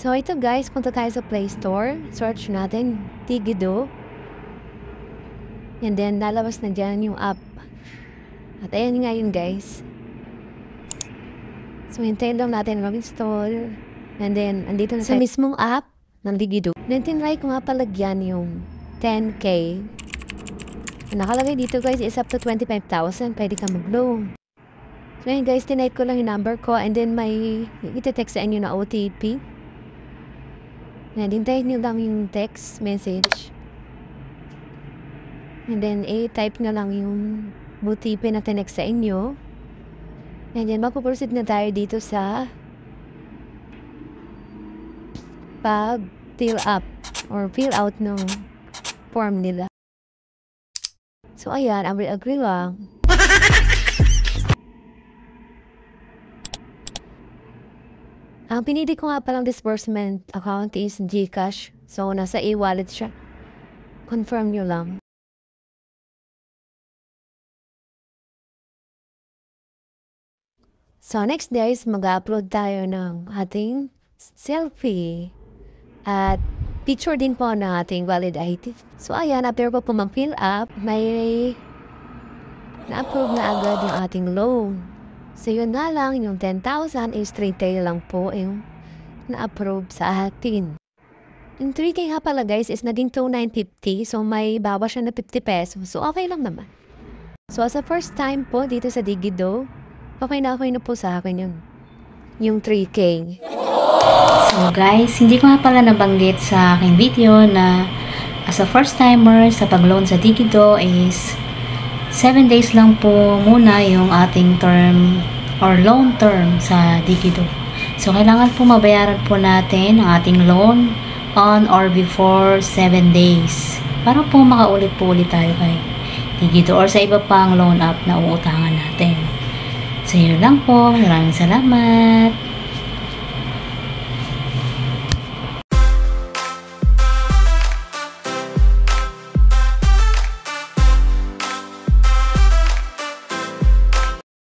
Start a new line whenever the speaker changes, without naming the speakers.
So ito guys, punta tayo sa Play Store. Search natin Digido. And then lalabas na dyan yung app. At ayan nga yun guys. So hintayin lang natin mag-install. And then andito na sa mismong app ng Digido. Then tinry ko nga palagyan yung 10K. Nakalagay dito guys is up to 25,000. Pwede ka mag-loan. So yun guys, tinite ko lang yung number ko. And then may iti-text sa inyo na OTP. Hintayin nyo lang yung text message. And then, type nyo lang yung OTP na tinext sa inyo. And then, mapuproceed na tayo dito sa pag-fill up or fill out ng form nila. So, ayan, agree lang. Ang pinili ko nga palang disbursement account is GCash. So, nasa e-wallet siya. Confirm nyo lang. So, next guys, mag-upload tayo ng ating selfie. At picture din po ng ating valid ID. So, ayan, after po mag-fill up, may na-approve na agad yung ating loan. So, yun nga lang, yung 10,000 is 3K lang po yung na-approve sa atin. Yung 3K nga pala guys is naging 2,950. So, may bawas siya na 50 pesos. So, okay lang naman. So, as a first time po dito sa Digido, okay na po sa akin yun. Yung 3K.
So, guys, hindi ko nga pala nabanggit sa aking video na as a first timer sa pag-loan sa Digido is 7 days lang po muna yung ating term or loan term sa Digido. So, kailangan po mabayaran po natin ang ating loan on or before 7 days para po makaulit po ulit tayo kay Digido or sa iba pang loan app na uutangan natin. So, yun lang po. Maraming salamat.